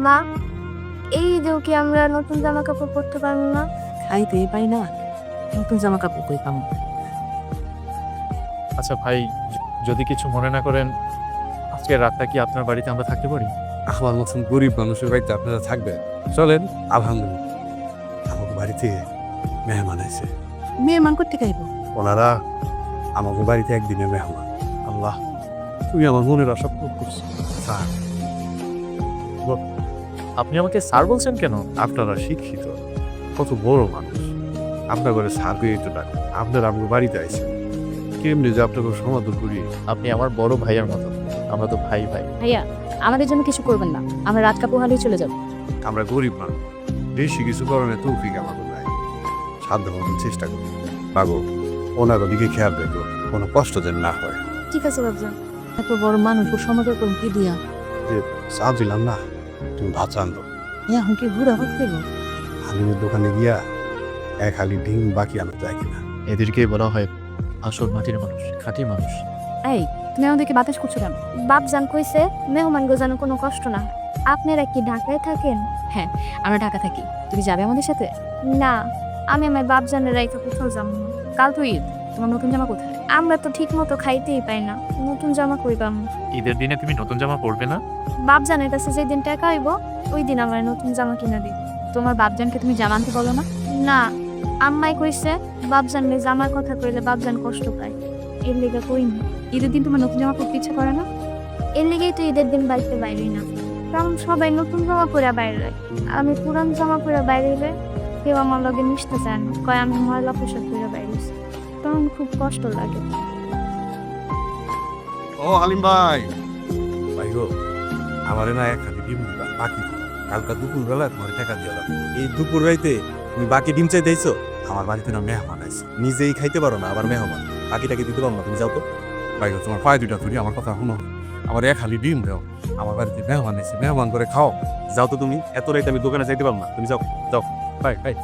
মা, এই ঈদেও কি আমরা নতুন জামা কাপড় পরতে পারবো না? খাইতেই পাই না, নতুন জামা কাপড় কই পাবো? আচ্ছা ভাই, যদি কিছু মনে না করেন, আজকের রাতটা কি আপনার বাড়িতে আমরা থাকতে পারি? আমার মতন গরিব মানুষের বাড়িতে আপনারা থাকবেন? চলেন। আলহামদুলিল্লাহ, আমাকে বাড়িতে মেহমান আছে। মেহমান করতে খাইব? ওনারা আমাকে বাড়িতে একদিনের মেহমান। আল্লাহ, তুই আমার মনের আশা পূরণ করছিস। স্যার, আপনি আমাকে স্যার বলছেন কেন? আপনারা শিক্ষিত, কত বড় মানুষ, আপনার ঘরে স্যার পেয়ে তো ডাক। আপনারা আমাকে বাড়িতে আইসেন, কেমনি যে আপনাকে সমাধান করি। আপনি আমার বড় ভাইয়ের মতো, আমরা তো ভাই ভাই। ভাইয়া, আমাদের জন্য কিছু করবেন না, আমরা রাত কাপুহালেই চলে যাব। আমরা গরিব মানুষ, বেশি কিছু করণে তৌফিক আমাদের নাই। সাধ্য মতন চেষ্টা করি। বাবু, ওনার দিকে খেয়াল রেখো, কোনো কষ্ট যেন না হয়। ঠিক আছে বাবজান। এত বড় মানুষ ও সমাজের কোন কি দিয়া? যে চা দিলাম না, তুমি ভাত আনতো। এখন কি ঘুরে হত দেব? হালিমের দোকানে গিয়া এক হালি ডিম বাকি আনতে যায় কিনা। এদেরকেই বলা হয় আসল মাটির মানুষ, খাঁটি মানুষ। এই, তুমি আমাদেরকে বাতাস করছো কেন? বাপজান কইছে মেহমান গো যেন কোনো কষ্ট না হয়। আপনারা কি ঢাকায় থাকেন? আমরা ঢাকা থাকি, তুমি যাবে আমাদের সাথে? না, আমি আমার বাপজানের রাইখা কোথাও যাবো না। কাল তো ঈদ, তোমার নতুন জামা কোথায়? আমরা তো ঠিক মতো খাইতেই পাই না, নতুন জামা কই পাবো? ঈদের দিনে তুমি নতুন জামা পরবে না? বাপজানের কাছে যেদিন টাকা হইব ওই দিন আমার নতুন জামা কিনা দিই। তোমার বাপজানকে তুমি জামা আনতে বলো না? না, আম্মাই কইছে বাপজানলে জামার কথা কইলে বাপজান কষ্ট পায়, এর লেগে কইনি। ঈদের দিন তোমার নতুন জামা পরতে ইচ্ছা করে না? এর লেগেই তো ঈদের দিন বাড়িতে বাইরে না, কারণ সবাই নতুন জামা পরে বাইরে যায়। আমি পুরান জামা পরে বাইরে হইলে কেউ আমার লগে মিশতে চায় না, কয় আমি ময়লা পোশাক পরে বাইরেছি, তখন খুব কষ্ট লাগে। ও হালিম ভাই, ভাই গো, আমারে না এক হালি ডিম দিবা বাকি। কালকা দুপুর বেলা তোমার টাকা দিয়ে দাও। এই দুপুর রাইতে তুমি বাকি ডিম চাই দিয়েছো? আমার বাড়িতে না মেহমান আছে, নিজেই খাইতে পারো না, আবার মেহমান বাকিটাকে দিতে পারো না। তুমি যাও তো। ভাই গো, তোমার পায়ে দুইটা ধরি, আমার কথা শুনো। আমার এক হালি ডিম দাও, আমার বাড়িতে মেহমান আছে, মেহমান করে খাও। যাও তো তুমি, এত রাইতে আমি দোকানে যাইতে পারবো না, তুমি যাও যাও। Bye bye.